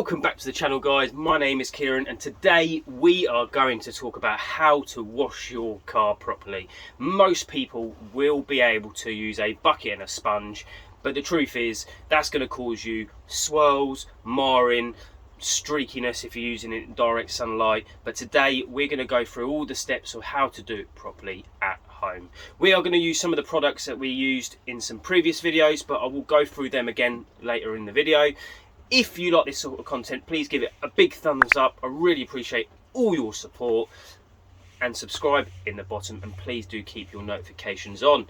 Welcome back to the channel, guys. My name is Kiran and today we are going to talk about how to wash your car properly. Most people will be able to use a bucket and a sponge, but the truth is that's going to cause you swirls, marring, streakiness if you're using it in direct sunlight. But today we're going to go through all the steps of how to do it properly at home. We are going to use some of the products that we used in some previous videos, but I will go through them again later in the video. If you like this sort of content, please give it a big thumbs up. I really appreciate all your support, and subscribe in the bottom, and please do keep your notifications on.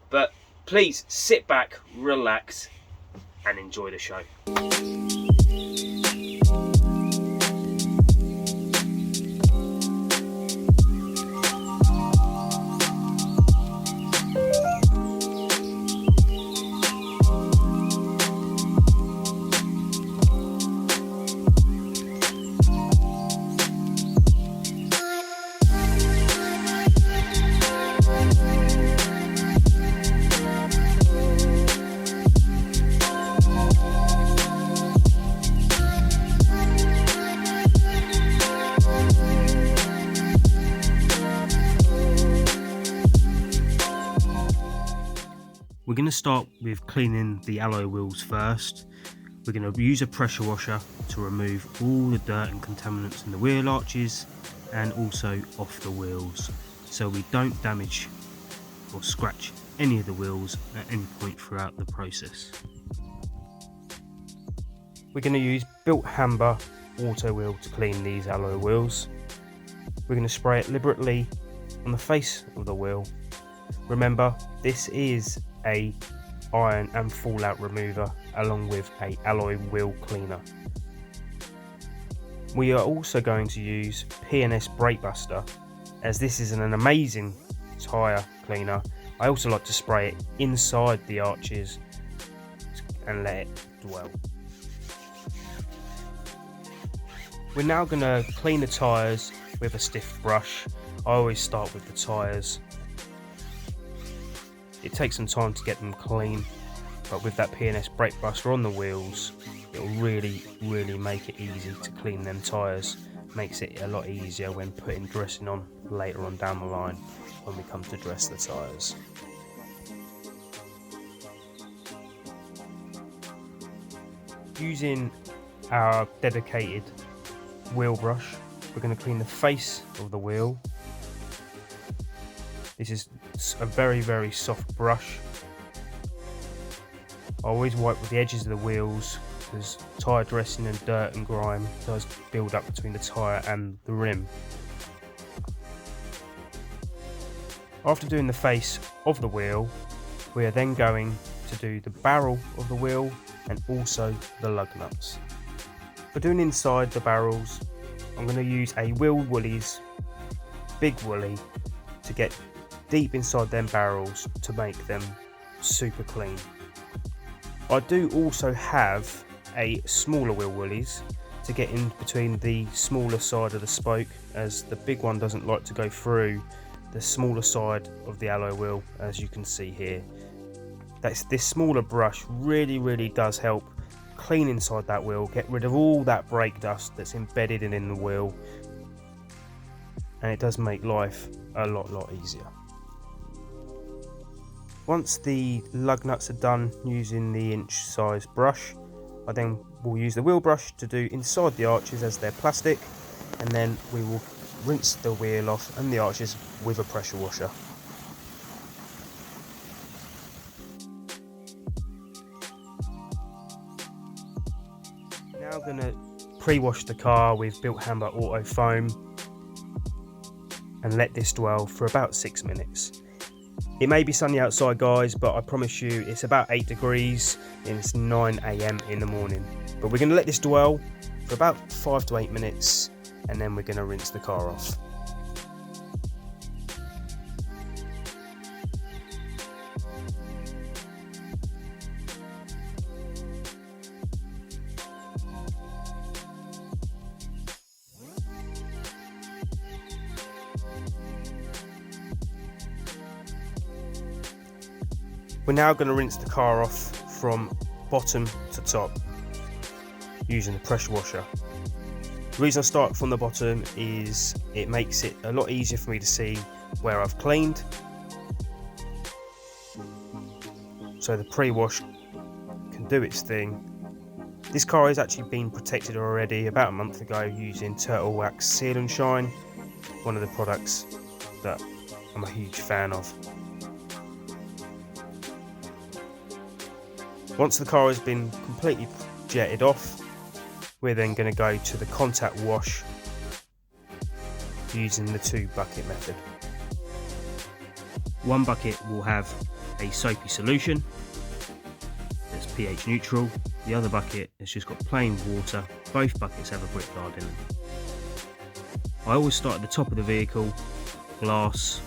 But please sit back, relax and enjoy the show. We're going to start with cleaning the alloy wheels first. We're going to use a pressure washer to remove all the dirt and contaminants in the wheel arches and also off the wheels, so we don't damage or scratch any of the wheels at any point throughout the process. We're going to use BILT HAMBER auto wheel to clean these alloy wheels. We're going to spray it liberally on the face of the wheel. Remember, this is a iron and fallout remover along with a alloy wheel cleaner. We are also going to use P&S Brake Buster, as this is an amazing tyre cleaner. I also like to spray it inside the arches and let it dwell. We're now going to clean the tyres with a stiff brush. I always start with the tyres. It takes some time to get them clean, but with that P&S Brake Buster on the wheels, it will really make it easy to clean them tyres. Makes it a lot easier when putting dressing on later on down the line when we come to dress the tyres. Using our dedicated wheel brush, we're going to clean the face of the wheel. This is a very soft brush. I always wipe with the edges of the wheels because tyre dressing and dirt and grime does build up between the tyre and the rim. After doing the face of the wheel, we are then going to do the barrel of the wheel and also the lug nuts. For doing inside the barrels, I'm going to use a Wheel Woolies big woolly to get deep inside them barrels to make them super clean. I do also have a smaller Wheel Woolies to get in between the smaller side of the spoke, as the big one doesn't like to go through the smaller side of the alloy wheel, as you can see here. This smaller brush really does help clean inside that wheel, get rid of all that brake dust that's embedded in the wheel, and it does make life a lot easier. Once the lug nuts are done using the inch size brush, I then will use the wheel brush to do inside the arches as they're plastic, and then we will rinse the wheel off and the arches with a pressure washer. Now going to pre-wash the car with BILT HAMBER Auto Foam and let this dwell for about 6 minutes. It may be sunny outside, guys, but I promise you it's about 8 degrees and it's 9 AM in the morning. But we're going to let this dwell for about 5 to 8 minutes and then we're going to rinse the car off. We're now going to rinse the car off from bottom to top. using the pressure washer. The reason I start from the bottom is it makes it a lot easier for me to see where I've cleaned. So the pre-wash can do its thing. This car has actually been protected already about a month ago using Turtle Wax Seal and Shine, one of the products that I'm a huge fan of. Once the car has been completely jetted off, we're then going to go to the contact wash using the 2-bucket method. One bucket will have a soapy solution that's pH neutral. The other bucket has just got plain water. Both buckets have a brick guard in them. I always start at the top of the vehicle, glass,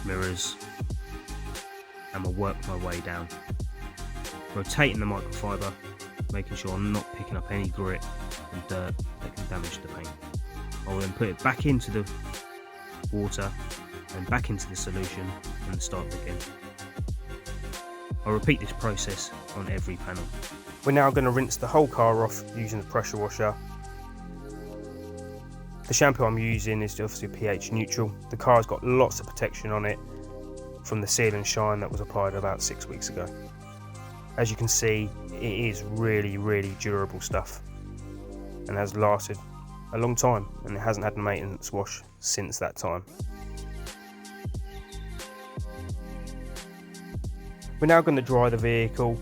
mirrors, and will work my way down, rotating the microfiber, making sure I'm not picking up any grit and dirt that can damage the paint. I will then put it back into the water and back into the solution and start again. I'll repeat this process on every panel. We're now going to rinse the whole car off using the pressure washer. The shampoo I'm using is obviously pH neutral. The car's got lots of protection on it from the Seal and Shine that was applied about 6 weeks ago. As you can see, it is really durable stuff and has lasted a long time, and it hasn't had a maintenance wash since that time. We're now going to dry the vehicle.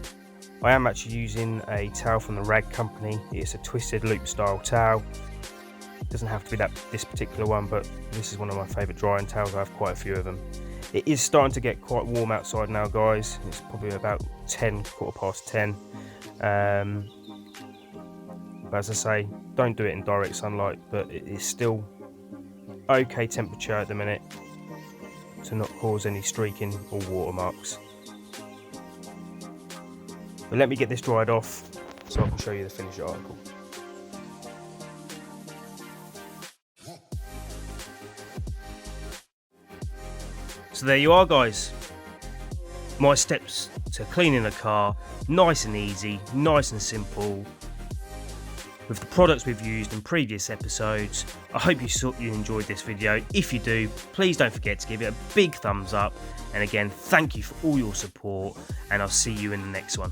I am actually using a towel from the Rag Company. It's a twisted loop style towel. It doesn't have to be this particular one, but this is one of my favourite drying towels. I have quite a few of them. It is starting to get quite warm outside now, guys. It's probably about 10, quarter past 10. But as I say, don't do it in direct sunlight, but it is still okay temperature at the minute to not cause any streaking or watermarks. But let me get this dried off so I can show you the finished article. So there you are, guys. My steps to cleaning a car, nice and easy, nice and simple, with the products we've used in previous episodes. I hope you enjoyed this video. If you do, please don't forget to give it a big thumbs up. And again, thank you for all your support, and I'll see you in the next one.